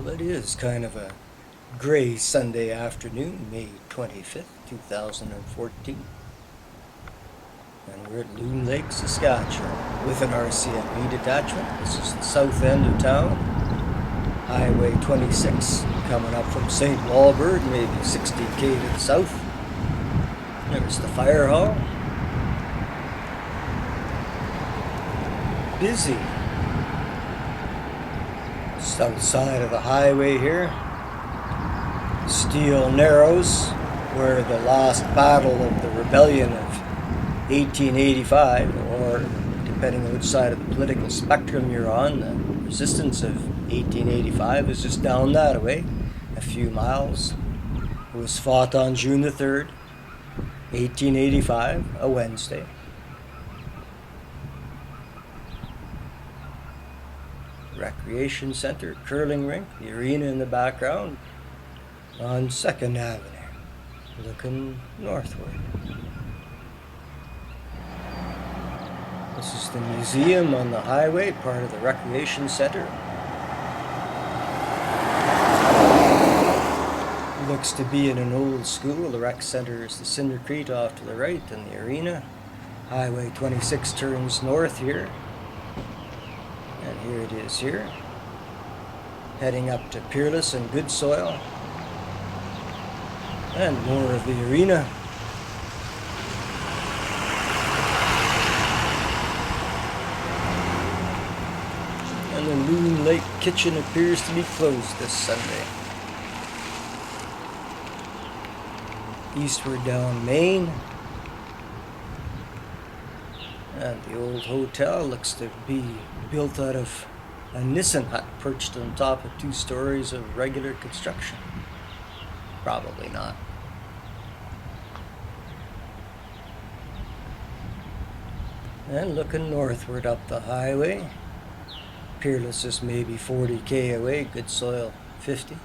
Well, it is kind of a gray Sunday afternoon, May 25th, 2014. And we're at Loon Lake, Saskatchewan with an RCMP detachment. This is the south end of town. Highway 26 coming up from St. Walburg, maybe 60k to the south. There's the fire hall. Busy. South side of the highway here. Steel Narrows, where the last battle of the rebellion of 1885, or depending on which side of the political spectrum you're on, the resistance of 1885 is just down that way, a few miles. It was fought on June the 3rd, 1885, a Wednesday. Recreation center, curling rink, the arena in the background on 2nd Avenue, looking northward. This is the museum on the highway, part of the recreation center. Looks to be in an old school. The rec center is the Cindercrete off to the right, and the arena. Highway 26 turns north here. And here it is here. Heading up to Peerless and Good Soil. And more of the arena. And the Loon Lake kitchen appears to be closed this Sunday. Eastward down Main. And the old hotel looks to be built out of a Nissan hut perched on top of 2 stories of regular construction. Probably not. And looking northward up the highway, Peerless is maybe 40k away, Good Soil 50.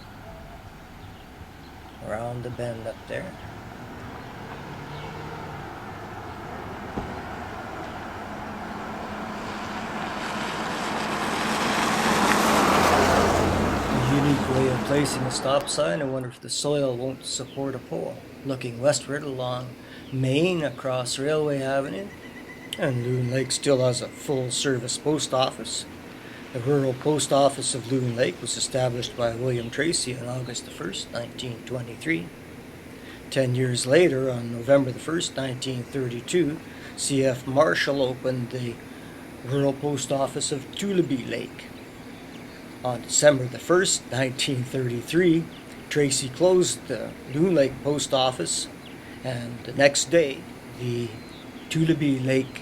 Around the bend up there. Unique way of placing a stop sign. I wonder if the soil won't support a pole. Looking westward along Main across Railway Avenue, and Loon Lake still has a full-service post office. The rural post office of Loon Lake was established by William Tracy on August the 1st, 1923. 10 years later, on November the 1st, 1932, C.F. Marshall opened the rural post office of Tullabee Lake. On December the 1st, 1933, Tracy closed the Loon Lake post office, and the next day, the Tullabee Lake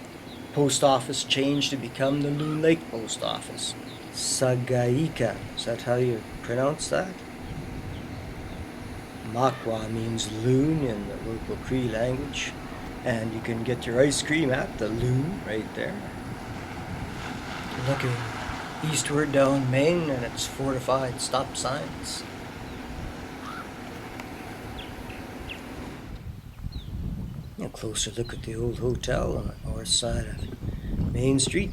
post office changed to become the Loon Lake post office. Sagaika, is that how you pronounce that? Makwa means loon in the local Cree language, and you can get your ice cream at the Loon right there. Looking eastward down Main, and its fortified stop signs. A closer look at the old hotel on the north side of Main Street.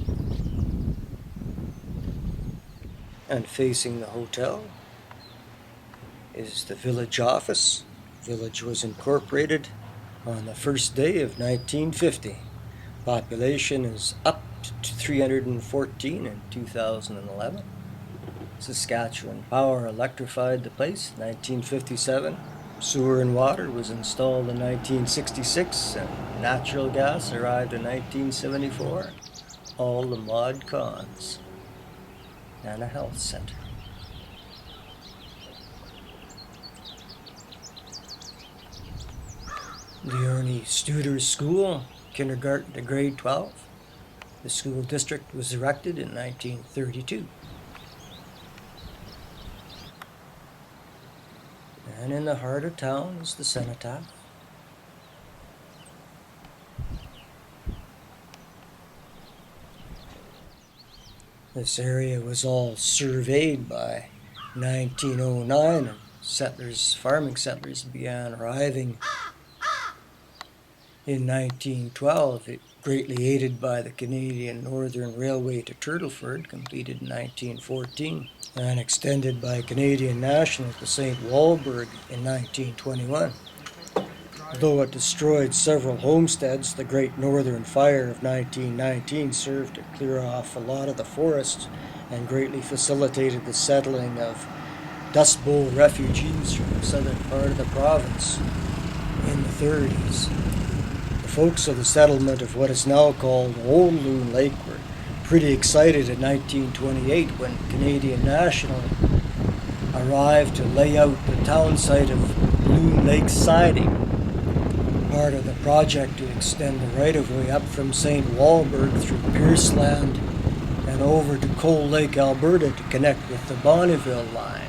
And facing the hotel is the village office. The village was incorporated on the first day of 1950. Population is up to 314 in 2011. Saskatchewan Power electrified the place in 1957. Sewer and water was installed in 1966, and natural gas arrived in 1974. All the mod cons. And a health center. The Ernie Studer School, kindergarten to grade 12. The school district was erected in 1932. And in the heart of town is the cenotaph. This area was all surveyed by 1909, and farming settlers began arriving in 1912. greatly aided by the Canadian Northern Railway to Turtleford, completed in 1914, and extended by Canadian National to St. Walburg in 1921. Though it destroyed several homesteads, the Great Northern Fire of 1919 served to clear off a lot of the forests and greatly facilitated the settling of Dust Bowl refugees from the southern part of the province in the 30s. The folks of the settlement of what is now called Old Loon Lake were pretty excited in 1928 when Canadian National arrived to lay out the town site of Loon Lake siding, part of the project to extend the right-of-way up from St. Walburg through Pierceland and over to Cold Lake, Alberta to connect with the Bonneville line.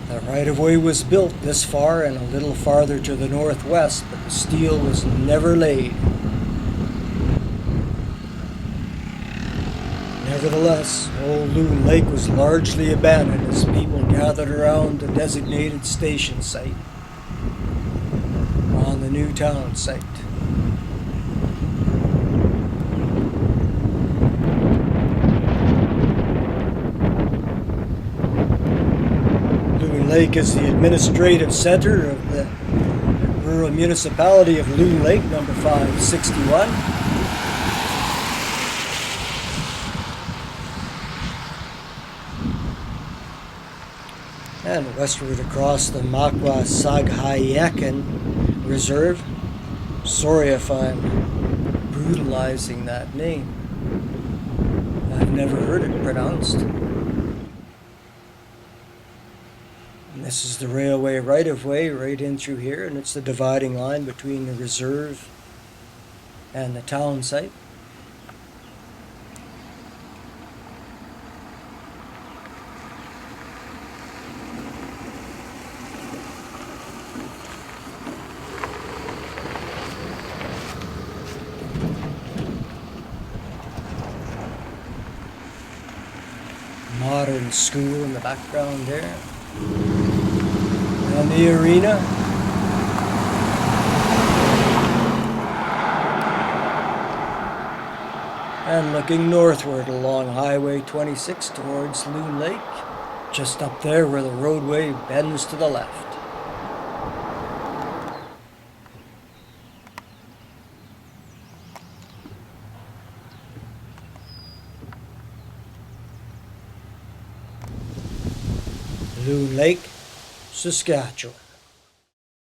The right-of-way was built this far and a little farther to the northwest, but the steel was never laid. Nevertheless, Old Loon Lake was largely abandoned as people gathered around the designated station site on the new town site. Loon Lake is the administrative center of the rural municipality of Loon Lake, number 561. And westward across the Makwa-Saghayakan Reserve. Sorry if I'm brutalizing that name. I've never heard it pronounced. And this is the railway right-of-way right in through here, and it's the dividing line between the reserve and the town site. Modern school in the background there. And the arena. And looking northward along Highway 26 towards Loon Lake, just up there where the roadway bends to the left. Loon Lake, Saskatchewan.